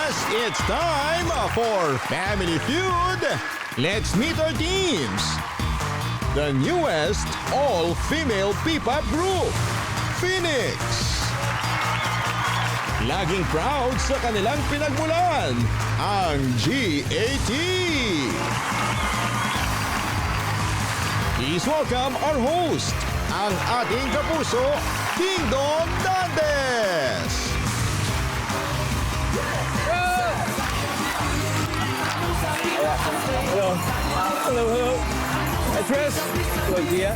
It's time for Family Feud. Let's meet our teams. The newest all-female P-pop group, Phoenix. Laging proud sa kanilang pinagmulan, ang GAT. Please welcome our host, ang ating kapuso, Ding Dong Dantes. Hello. Hello, hello. Hi, Tris. Hello, Gia.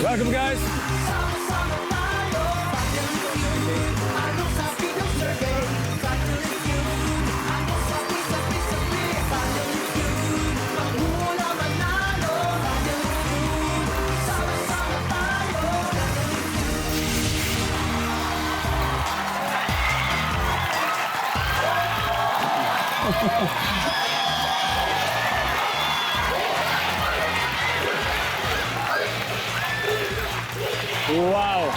Welcome, guys. Wow!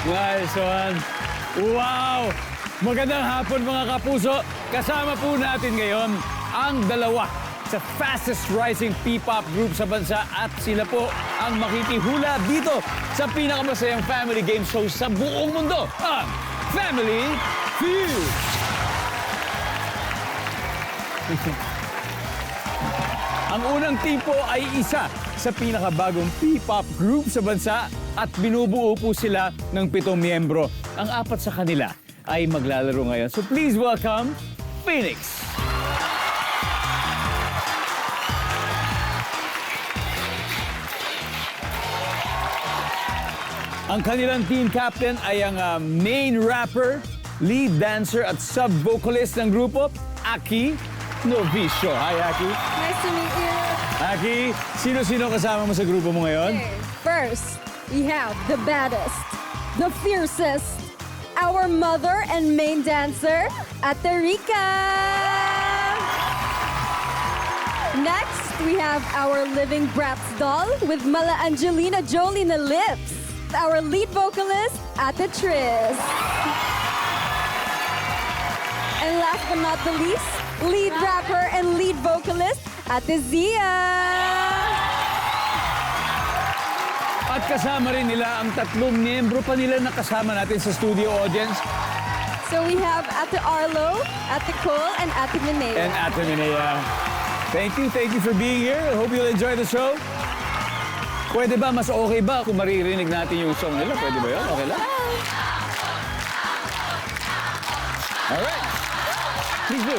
Nice one! Wow! Magandang hapon mga kapuso! Kasama po natin ngayon ang dalawa sa fastest rising P-pop group sa bansa at sila po ang makikihula dito sa pinakamasayang family game show sa buong mundo, ang Family Feud! Ang unang team po ay isa sa pinakabagong P-pop group sa bansa at binubuo po sila ng 7 miyembro. Ang 4 sa kanila ay maglalaro ngayon. So please welcome Phoenix! Ang kanilang team captain ay ang main rapper, lead dancer at sub-vocalist ng grupo, Aki Novicio. Hi, Aki. Nice to meet you. Aki, sino-sino kasama mo sa grupo mo ngayon? First, we have the baddest, the fiercest, our mother and main dancer, Ate Rica. Next, we have our living Bratz doll with Mala Angelina Jolie na lips. Our lead vocalist, Ate Tris. And last but not the least, lead rapper and lead vocalist, Ate Zia. At kasama rin nila ang 3 miyembro pa nila na kasama natin sa studio audience. So we have Ate Arlo, Ate Cole, and Ate Minea. And Ate Minea. Thank you for being here. I hope you'll enjoy the show. Pwede ba, mas okay ba kung maririnig natin yung song nila? Pwede ba yun? Okay lang? Alright. Please do.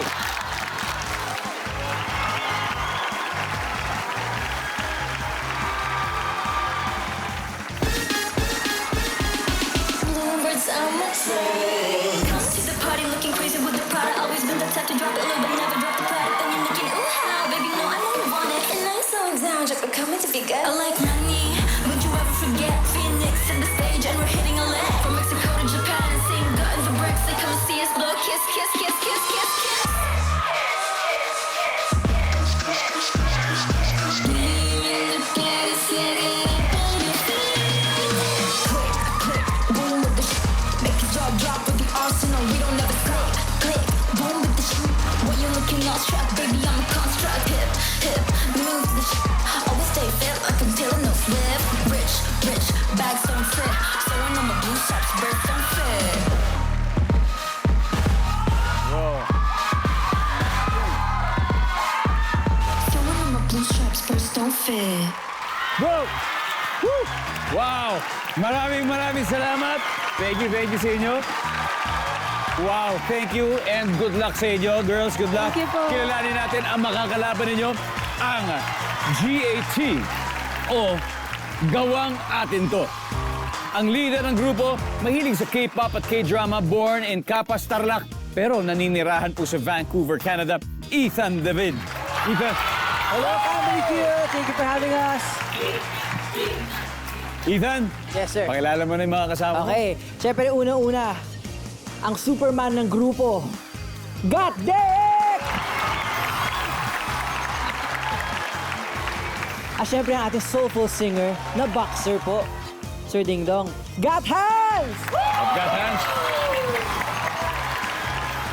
Words on my train. Come to the party looking crazy with the Prada. Always been the type to drop it low, but never drop the product. Then you're looking, ooh, how, baby, no, I know you want it. And I ain't slowing down, drop it, coming to be good. I like money, would you ever forget? Phoenix in the stage, and we're hitting a lick. From Mexico to Japan, and seeing God in the bricks. They come and see us blow, kiss, kiss, kiss, kiss, kiss, kiss. Drop with the arsenal, we don't ever click, click, boom with the shit. When you're looking all strapped, baby, I'm a construct. Hip, hip, move the shit. Always stay fit like I'm Taylor, no slip. Rich, rich, bags don't fit. Sewing on my blue socks, birds don't fit. Whoa. Sewing on my blue stripes, birds don't fit. Whoa! Woo! Wow! Maraming salamat. Thank you sa inyo. Wow, thank you and good luck sa inyo. Girls, good luck. Thank you po. Kilalanin natin ang makakalaban ninyo, ang GAT o Gawang Atin To. Ang leader ng grupo, mahilig sa K-pop at K-drama, born in Capas, Tarlac, pero naninirahan po sa Vancouver, Canada, Ethan David. Ethan. Hello, Family Feud! Thank you for having us. Ethan. Yes, sir. Pakilala mo na yung mga kasama mo. Okay, syempre una-una, ang Superman ng grupo, Got Dick! At syempre ang ating soulful singer na boxer po, Sir Ding Dong. Got hands! Got hands?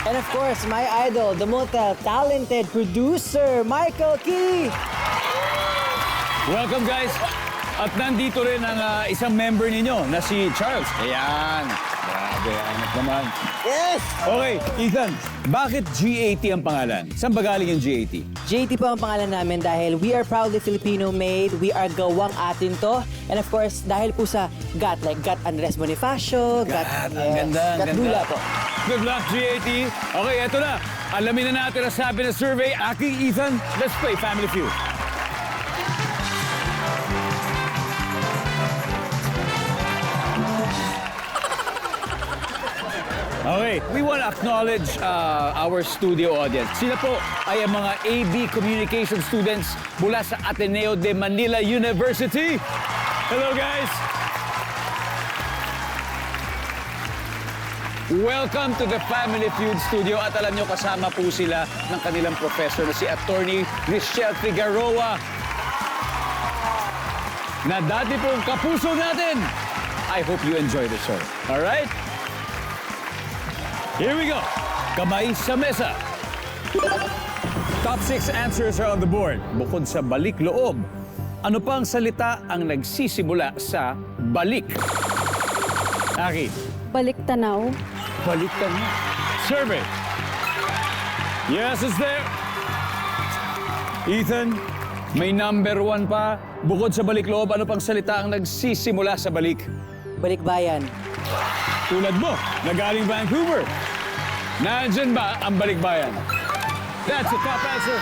And of course, my idol, the multi-talented producer, Michael Key. Welcome guys! At nandito rin ang isang member ninyo na si Charles. Ayan. Grabe, anak naman. Yes! Okay, Ethan, bakit GAT ang pangalan? Saan ba galing yung GAT? JT po ang pangalan namin dahil we are proudly Filipino-made, we are gawang atin to. And of course, dahil po sa GAT, like GAT Andres Bonifacio, Gat, ang ganda, ang GAT ganda. Dula po. Good luck, GAT. Okay, eto na. Alamin na natin ang sabi ng survey. Aki, Ethan, let's play Family Feud. Okay, we want to acknowledge our studio audience. Sila po ay ang mga AB Communication students mula sa Ateneo de Manila University. Hello, guys! Welcome to the Family Feud Studio at alam nyo kasama po sila ng kanilang professor na si Attorney Michelle Figueroa na dati pong kapuso natin. I hope you enjoy the show. All right? Here we go. Kamay sa mesa. Top 6 answers are on the board. Bukod sa balik loob, ano pang salita ang nagsisimula sa balik? Aki. Balik tanaw. Balik ka na. Survey. Yes, it's there. Ethan, may number 1 pa. Bukod sa balik loob, ano pang salita ang nagsisimula sa balik? Balikbayan. Tulad mo, na galing Vancouver. Nandyan ba ang balikbayan? That's a top answer.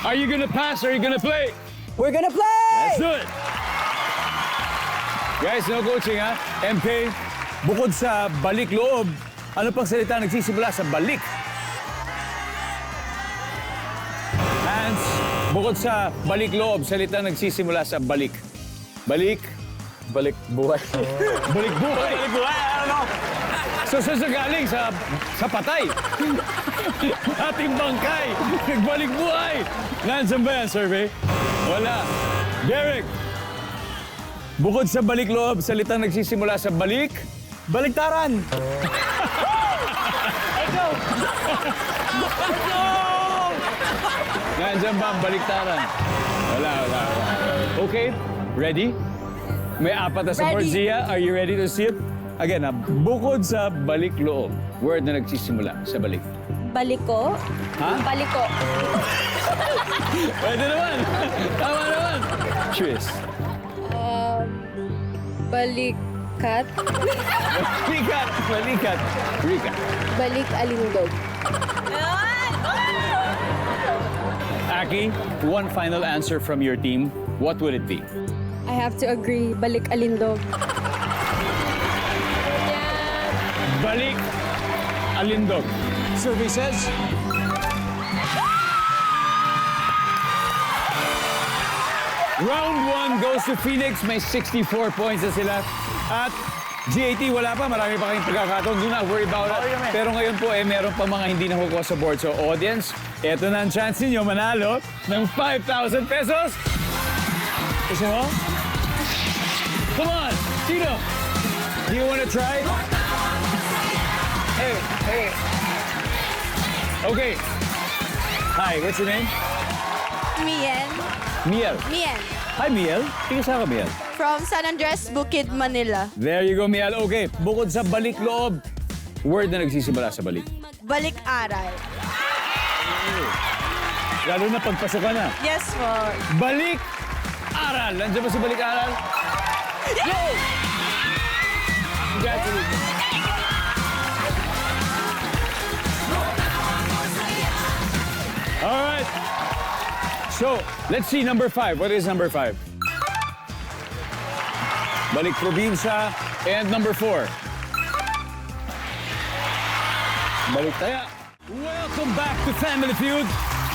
Are you gonna pass or are you gonna play? We're gonna play! Let's do it! Guys, no coaching ha. MK, bukod sa balik loob, ano pang salita nagsisimula sa balik? Hands, bukod sa balik loob, salita nagsisimula sa balik. Balik. Balik buhay. Balik buhay. Balik buhay, I don't know. So, sa galing? Sa patay. Ating bangkay. Nagbalik buhay. Nandiyan ba yan, survey? Wala. Derek. Bukod sa balik loob, salitang nagsisimula sa balik. Baliktaran. Let's go. Nandiyan ba ang baliktaran? Wala. Okay, ready? May 4 na support, Ready. Zia. Are you ready to see it? Again, bukod sa balik loob, word na nagsisimula sa balik. Baliko. Ha? Baliko. Pwede naman. Tama naman. Tris. Balikat. Balikat. Balikat. Rika. Balik alindog. Aki, one final answer from your team. What would it be? I have to agree. Balik alindog. Balik alindog. Survey says... Round 1 goes to Phoenix. May 64 points na sila. At GAT, wala pa. Marami pa kayong pagkakataon. Do not worry about it. Pero ngayon po, meron pa mga hindi nakukuha sa board. So, audience, eto na ang chance ninyo manalo ng 5,000 pesos. Gusto mo? Come on! Sino? Do you want to try? Hey. Okay. Hi, what's your name? Miel. Miel. Miel. Hi, Miel. Tingin saan ka, Miel? From San Andres, Bukid, Manila. There you go, Miel. Okay, bukod sa balik loob, word na nagsisimula sa balik. Balik-aral. Lalo na pagpasok ka na. Yes, po. Balik aral. Nandiyan ba si balik aral? Yo! Congratulations. All right. So, let's see number 5. What is number 5? Balik probinsya. And number 4. Balik taya. Welcome back to Family Feud.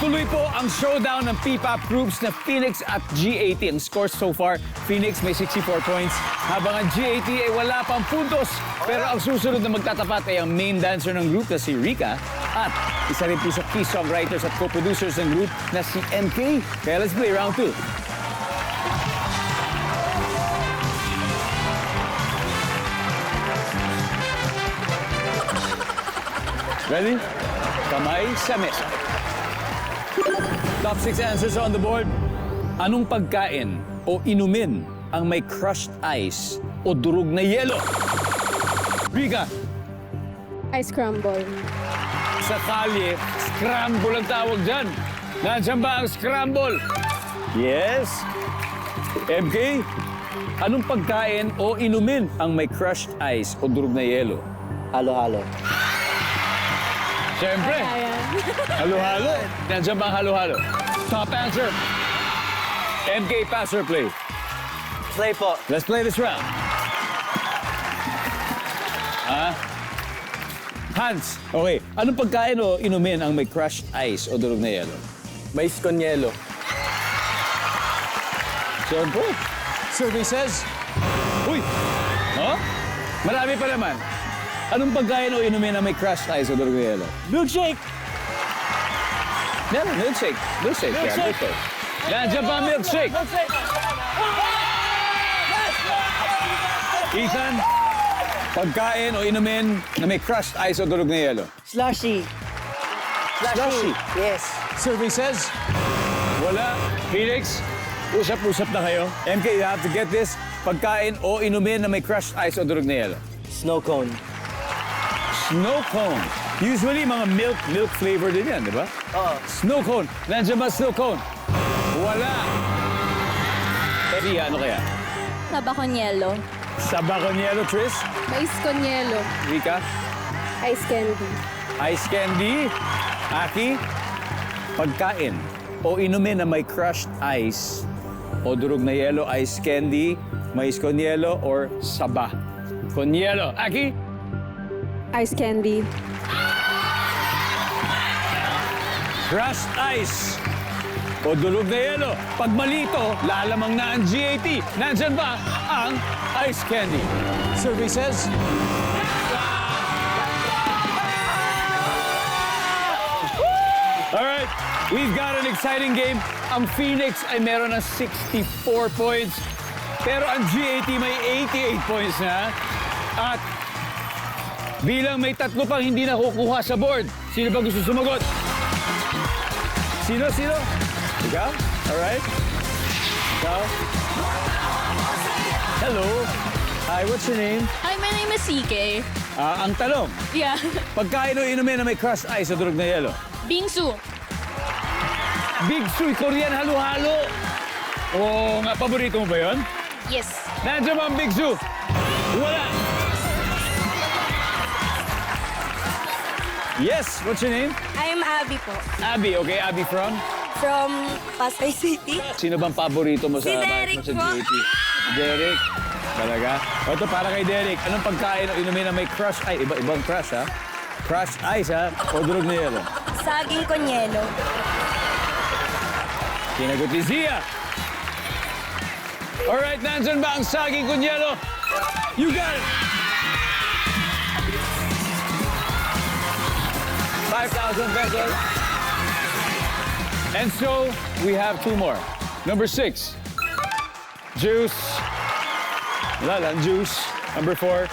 Tuloy po ang showdown ng P-pop groups na Phoenix at GAT. Ang scores so far, Phoenix may 64 points, habang ang GAT ay wala pang puntos. Pero ang susunod na magtatapat ay ang main dancer ng group na si Rika at isa rin po sa key songwriters at co-producers ng group na si MK. Kaya let's play round 2. Ready? Kamay sa mesa. Top 6 answers on the board. Anong pagkain o inumin ang may crushed ice o durog na yelo? Rika, Ice crumble. sa kalye, scramble ang tawag dyan. Nandiyan ba ang scramble? Yes. MK, anong pagkain o inumin ang may crushed ice o durog na yelo? Halo-halo. Siyempre. Halo-halo. Nandiyan ba ang halo-halo? Top answer. MK, pass or play? Play po. Let's play this round. Hans, okay. Anong pagkain o inumin ang may crushed ice o durog na yelo? Mais con yelo. Siyempre. Survey says... Uy! Oh? Marami pa naman. Anong pagkain o inumin ang may crushed ice o durog na yelo? Milkshake! Yan, milkshake. Milkshake. Yeah, milkshake. Nandiyan ba ang milkshake? Ethan, pagkain o inumin na may crushed ice o durog na yelo? Slushy. Slushy. Yes. Survey says... Wala. Phoenix, usap-usap na kayo. MK, you have to get this. Pagkain o inumin na may crushed ice o durog na yelo? Snow cone. Snow cone. Usually, mga milk flavor din yan, di ba? Oo. Snow cone. Nandiyan ba snow cone? Wala. Eddie, ano kaya? Saba con yelo. Saba con yelo, Tris? Mais con yelo. Rika? Ice candy. Ice candy? Aki? Pagkain o inumin na may crushed ice o durog na yelo, ice candy, mais con yelo, or saba con yelo. Aki? Ice candy. Crushed ice o durog na yelo. Pag malito, lalamang na ang GAT. Nandyan ba ang ice candy? Survey says... Alright, we've got an exciting game. Ang Phoenix ay meron ng 64 points. Pero ang GAT may 88 points na. At bilang may tatlo pang hindi nakukuha sa board, sino ba gusto sumagot? Sino? Ikaw? Alright. Ikaw? Hello. Hi, what's your name? Hi, my name is CK. Ang tanong, Yeah. pagkain o inumin na may crushed ice o durog na yelo? Bingsu. Big Suy, Korean halo-halo. Oo nga, paborito mo ba yun? Yes. Nandiyan ba ang Big Su? Wala. Yes, what's your name? I'm Abby po. Abby, okay. Abby from? From Pasay City. Sino bang paborito mo sa Si Derek sa po. GAT? Derek? Talaga? O ito, para kay Derek. Anong pagkain o inumin na may crush? Ay, ibang crush, ha? Crushed ice, ha? O durog na yelo? Saging con yelo. Kinagot ni Zia. Alright, nandyan ba ang saging con yelo? You got it! 5,000 pesos. And so, we have two more. Number 6, juice. Wala lang, juice. Number 4.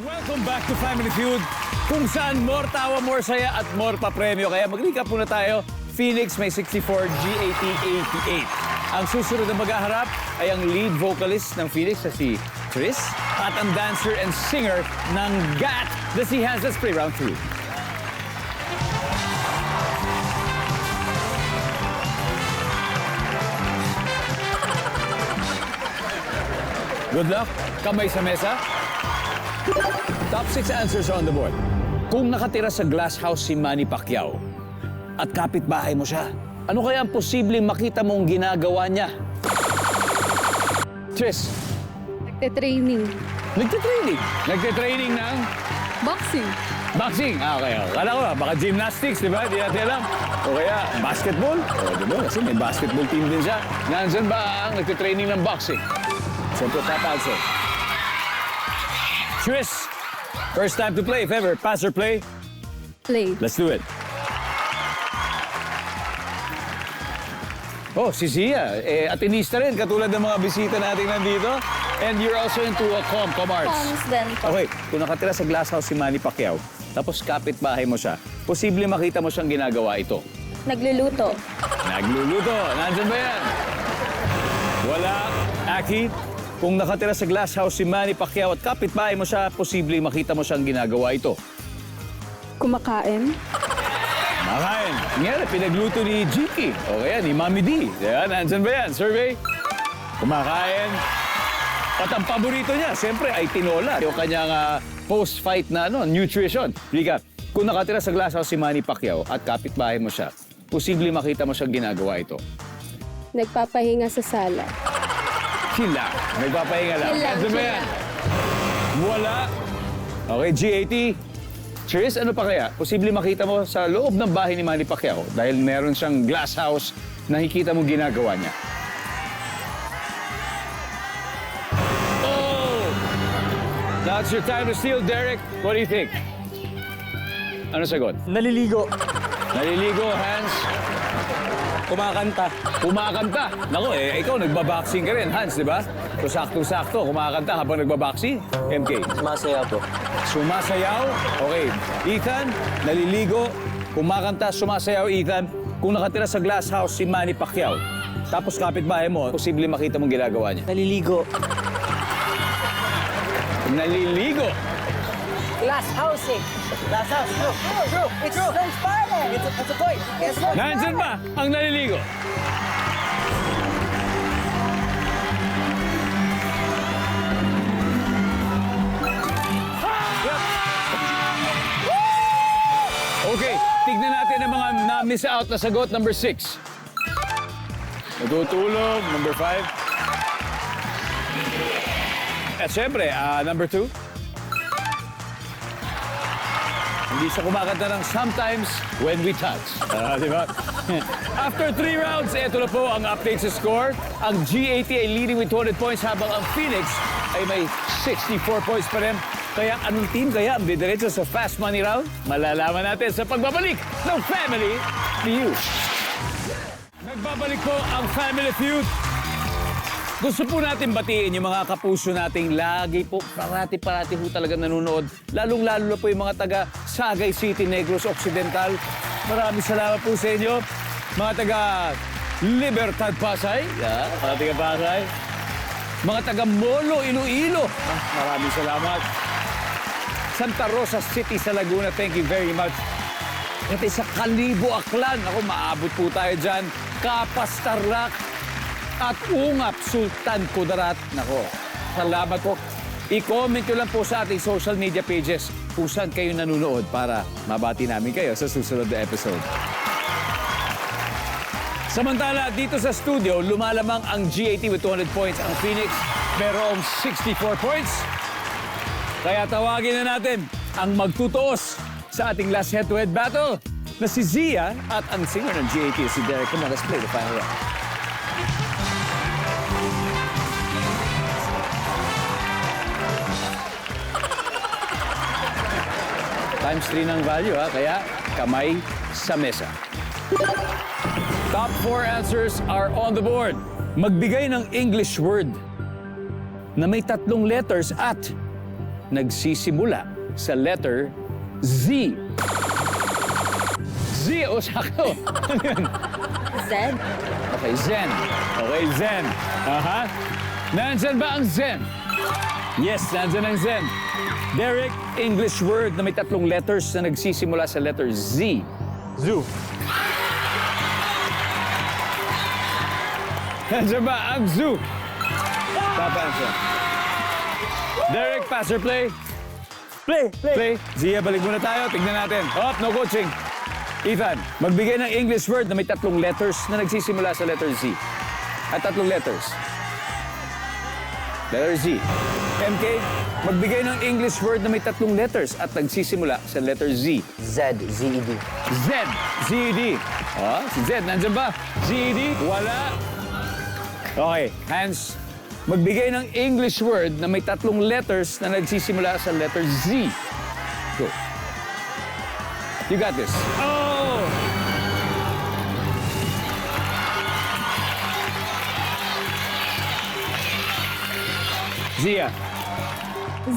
Welcome back to Family Feud, kung saan more tawa, more saya, at more pa-premyo. Kaya mag-recap muna tayo. Phoenix may 64, GAT 88. Ang susunod na maghaharap ay ang lead vocalist ng Phoenix na si Tris at ang dancer and singer ng GAT na si Hans. Let's play round 2. Good luck. Kamay sa mesa. Top 6 answers on the board. Kung nakatira sa glass house si Manny Pacquiao at kapitbahay mo siya, ano kaya ang posibleng makita mong ginagawa niya? Tris, Nagte-training. nagtitraining. Nagtitraining ng Boxing. boxing. Okay. Kala ko, baka gymnastics, di ba? Di natin alam. O kaya, basketball. O, di ba? Kasi may basketball team din siya. Nandyan ba ang nagtitraining ng boxing? Siyempre, top answer. Tris, first time to play, if ever. Pass or play? Play. Let's do it. Oh, si Zia. Atenista rin, katulad ng mga bisita natin nandito. And you're also into com arts. Comms din po. Okay, kung nakatira sa glass house si Manny Pacquiao, tapos kapitbahay mo siya, posible makita mo siyang ginagawa ito. Nagluluto. Nagluluto. Nandyan ba yan? Wala. Aki, kung nakatira sa glass house si Manny Pacquiao at kapitbahay mo siya, posible makita mo siyang ginagawa ito. Kumakain. Makain. Ngayon, pinagluto ni Jiki. O kaya, ni Mami D. Yan, nandyan ba yan? Survey? Kumakain. At ang paborito niya, siyempre, ay tinola. Yung kanyang post-fight na nutrition. Rika, kung nakatira sa glass house si Manny Pacquiao at kapitbahay mo siya, posible makita mo siyang ginagawa ito. Nagpapahinga sa sala. Sila. Nagpapahinga lang. Sila, Nandyan ba sila. yan? Wala. Okay, G80. Cheers, ano pa kaya? Posible makita mo sa loob ng bahay ni Manny Pacquiao dahil meron siyang glass house, nakikita mo ginagawa niya. Oh! That's your time to steal, Derek. What do you think? Ano sagot? Naliligo. Naliligo, Hans. Kumakanta. Kumakanta. Nako, ikaw nagbaboxing ka rin, Hans, di ba? So, sakto-sakto, kumakanta habang nagbaboxing. MK. Masaya po. Sumasayaw. Okay. Ethan, naliligo. Kumakanta, sumasayaw, Ethan. Kung nakatira sa glass house si Manny Pacquiao, tapos kapitbahay mo, posible makita mong ginagawa niya. Naliligo. Naliligo. Glass house eh. Glass house. Bro. It's inspiring. It's a point. Yes, sir. Nandyan ba ang naliligo? Okay, tignan natin ang mga na-miss out na sagot. Number 6. Natutulog. Number 5. At syempre, number 2. Hindi siya kumakanta ng Sometimes When We Touch. Di ba? After 3 rounds, ito na po ang update sa score. Ang G80 ay leading with 200 points habang ang Phoenix ay may 64 points pa rin. Kaya anong team kaya ang didiretso sa Fast Money Round? Malalaman natin sa pagbabalik ng Family Feud. Nagbabalik po ang Family Feud. Gusto po natin batiin yung mga kapuso nating lagi po, parati-parati po talaga nanonood. Lalong-lalo na po yung mga taga Sagay City, Negros Occidental. Maraming salamat po sa inyo. Mga taga Libertad, Pasay. Mga taga Pasay. Mga taga Molo, Iloilo. Maraming salamat. Santa Rosa City sa Laguna, thank you very much. At sa Kalibo, Aklan. Ako, maabot po tayo dyan. Kapas, Tarlac. At Ungap, Sultan Kudarat. Nako, salamat po. I-comment nyo lang po sa ating social media pages kung saan kayo nanonood para mabati namin kayo sa susunod na episode. Samantala, dito sa studio, lumalamang ang G80 with 200 points. Ang Phoenix, merong 64 points. Kaya tawagin na natin ang magtutuos sa ating last head-to-head battle na si Zia at ang singer ng G80 si Derek. Come on, let's play the final round. Times 3 ng value, kaya kamay sa mesa. Top 4 answers are on the board. Magbigay ng English word na may 3 letters at nagsisimula sa letter Z. Z o sakto? Ano yun? Zed. Okay, Zen. Okay, Zen. Aha. Nandyan ba ang Zen? Yes, nandyan ang Zen. Derek, English word na may 3 letters na nagsisimula sa letter Z. Zoo. Nandyan ba ang zoo? Top answer. Derek, pass or play? Play. Zia, balik muna tayo. Tignan natin. Oh, no coaching. Ethan, magbigay ng English word na may 3 letters na nagsisimula sa letter Z. At 3 letters. Letter Z. MK, magbigay ng English word na may 3 letters at nagsisimula sa letter Z. Z. Z-E-D. Z. Z-E-D. Oh, si Z, nandyan ba? Z-E-D? Wala. Okay, Hans, magbigay ng English word na may 3 letters na nagsisimula sa letter Z. Go. You got this. Oh! Zia.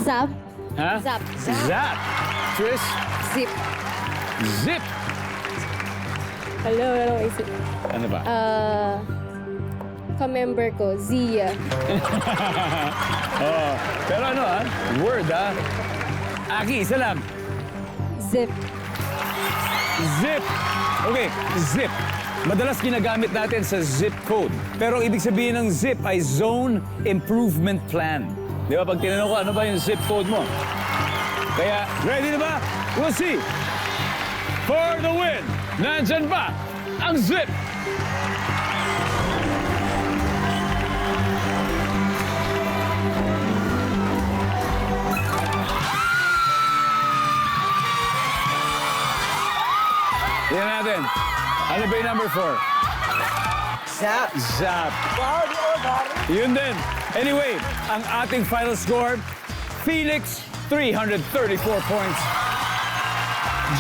Zap. Ha? Zap. Zap. Tris. Zip. Zip. Hello, ano isip? Ano ba? Ka-member ko, Zia. Oh, pero ano word Aki, isa lang. Zip. Zip. Okay, zip. Madalas ginagamit natin sa zip code. Pero ang ibig sabihin ng zip ay Zone Improvement Plan. Di ba? Pag tinanong ko, ano ba yung zip code mo? Kaya, ready na ba? We'll see. For the win, nandyan ba ang zip? Tingnan natin. Ano ba yung number 4? Zap. Zap. Wow, di ogar. Yun din. Anyway, ang ating final score, Phoenix, 334 points.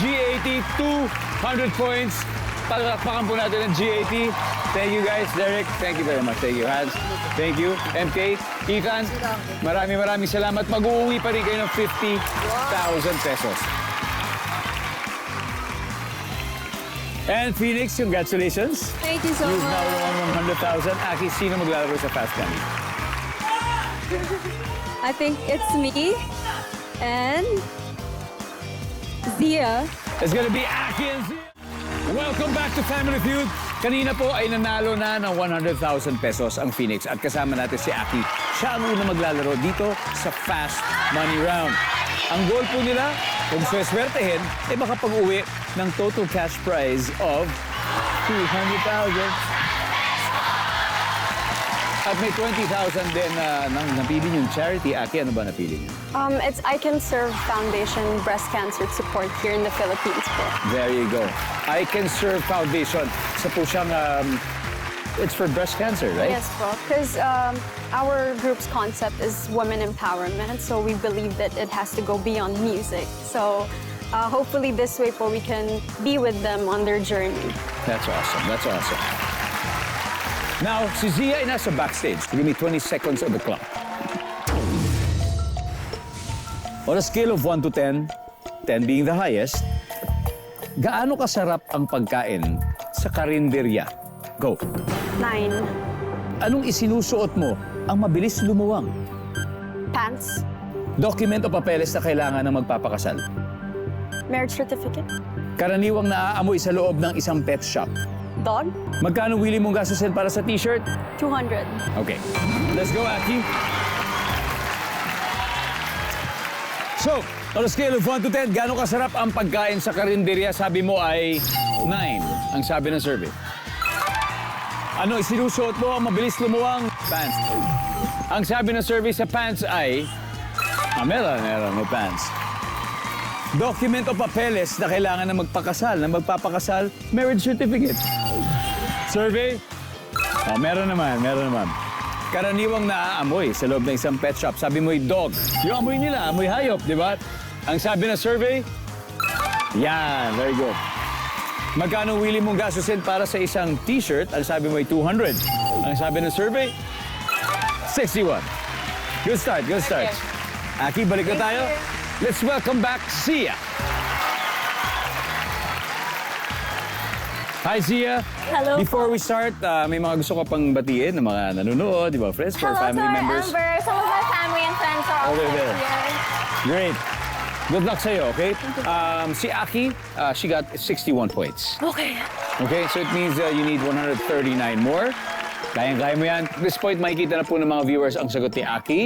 GAT, 200 points. Palakpakan po natin ang GAT. Thank you guys. Derek, thank you very much. Thank you, Hans. Thank you. MK, Ethan, maraming salamat. Mag-uwi pa rin kayo ng 50,000 pesos. And Phoenix, congratulations. Thank you so You've now much. won 100,000. Aki, sino maglalaro sa Fast Money? I think it's me and Zia. It's gonna be Aki and Zia. Welcome back to Family Feud. Kanina po ay nanalo na ng 100,000 pesos ang Phoenix at kasama natin si Aki. Siya ang una maglalaro dito sa Fast Money Round. Ang goal po nila, kung sweswertehin, ay makapag-uwi ng total cash prize of 200,000. At may 20,000 din na napili yung charity. Aki, ano ba napili niyo? It's I Can Serve Foundation Breast Cancer Support here in the Philippines po. There you go. I Can Serve Foundation. Isa po siyang, it's for breast cancer, right? Yes po, because our group's concept is women empowerment, so we believe that it has to go beyond music. So hopefully this way po we can be with them on their journey. That's awesome. That's awesome. Now, si Zia ay nasa backstage. Give me 20 seconds on the clock. On a scale of 1 to 10, 10 being the highest, gaano kasarap ang pagkain sa karinderya? Go. 9. Anong isinusuot mo ang mabilis lumuwang? Pants. Document o papeles na kailangan ng magpapakasal? Marriage certificate. Karaniwang naaamoy sa loob ng isang pet shop? Dog. Magkano willing mong gastusin para sa t-shirt? 200. Okay. Let's go, Aki. So, on a scale of 1 to 10, gaano kasarap ang pagkain sa karinderya? Sabi mo ay 9, ang sabi ng survey. Ano isinusuot mo ang mabilis lumuwang? Pants. Ang sabi ng survey sa pants ay... meron, may pants. Document o papeles na kailangan na magpakasal, marriage certificate. Survey? Meron naman. Karaniwang naaamoy sa loob ng isang pet shop. Sabi mo'y dog. Yung amoy nila, amoy hayop, di ba? Ang sabi ng survey? Yan, very good. Magkano willing mong gastusin para sa isang t-shirt? Ang sabi mo'y 200. Ang sabi ng survey? 61. Good start. Aki, balik na tayo. Let's welcome back Zia. Hi, Zia. Hello Before we start, may mga gusto ka pang batiin ng mga nanonood, di ba? Friends or Hello family to our members. Amber. Some of our family and friends are also Over there. here. Great. Good luck sa'yo, okay? Si Aki, she got 61 points. Okay. Okay, so it means you need 139 more. Kayang-kaya mo yan. At this point, makikita na po ng mga viewers ang sagot ni Aki.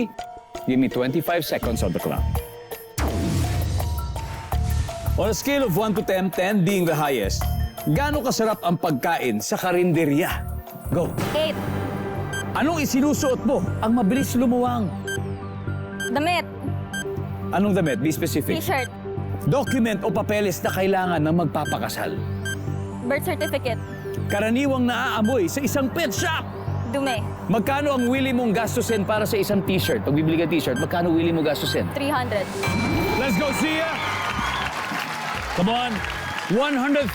Give me 25 seconds on the clock. On a scale of 1 to 10, 10 being the highest, gaano kasarap ang pagkain sa karinderya? Go. 8. Anong isinusuot mo ang mabilis lumuwang? Damit. Anong damit? Be specific. T-shirt. Document o papeles na kailangan ng magpapakasal. Birth certificate. Karaniwang naaamoy sa isang pet shop. Dumi. Magkano ang willing mong gastusin para sa isang t-shirt? Pag bibili ka t-shirt, magkano willing mo gastusin? 300. Let's go, Zia! Come on. 139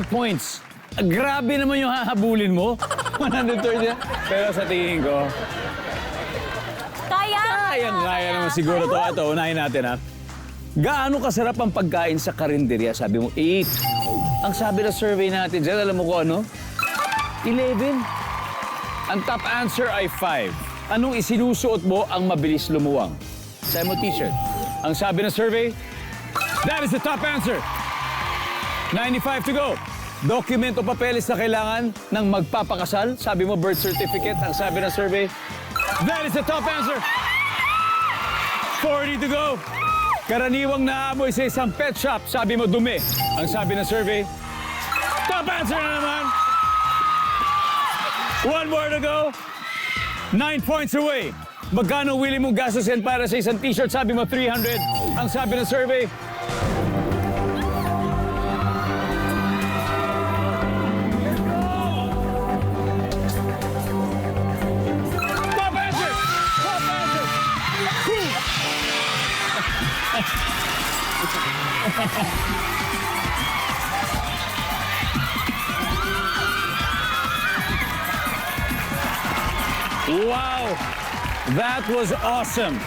points. Grabe naman yung hahabulin mo. 130. Pero sa tingin ko, Kaya naman siguro to. Ito, unahin natin ha. Gaano kasarap ang pagkain sa karinderya? Sabi mo, 8. Ang sabi na survey natin dyan, alam mo ko ano? 11. Ang top answer ay 5. Anong isinusuot mo ang mabilis lumuwang? Sabi mo, t-shirt. Ang sabi na survey, that is the top answer. 95 to go. Document o papeles na kailangan ng magpapakasal. Sabi mo, birth certificate. Ang sabi na survey, that is the top answer. 40 to go. Karaniwang naamoy sa isang pet shop. Sabi mo, dumi. Ang sabi ng survey, top answer na naman. 1 more to go. 9 points away. Magkano willing mong gastusin para sa isang t-shirt? Sabi mo, 300. Ang sabi ng survey, top answer! Top answer! Wow! That was awesome!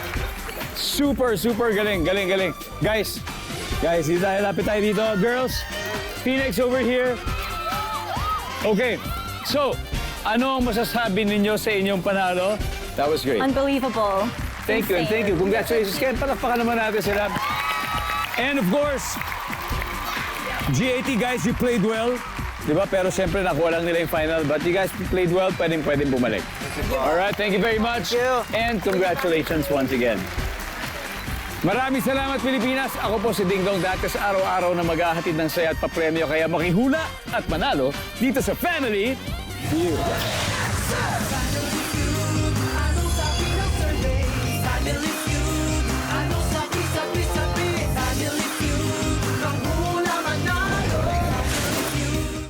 Super galing, galing. Guys, dito tayo, lapit tayo dito. Girls, Phoenix over here. Okay, so, ano ang masasabi ninyo sa inyong panalo? That was great. Unbelievable. Thank you, and thank you. Congratulations. Kaya palakpakan naman natin sila. And of course, GAT guys, you played well. Diba? Pero siyempre nakuha lang nila yung final. But you guys played well. Pwedeng bumalik. Alright, thank you very much. And congratulations once again. Maraming salamat, Pilipinas. Ako po si Ding Dong Dantes, araw-araw na maghahatid ng saya at papremyo. Kaya makihula at manalo dito sa Family Feud.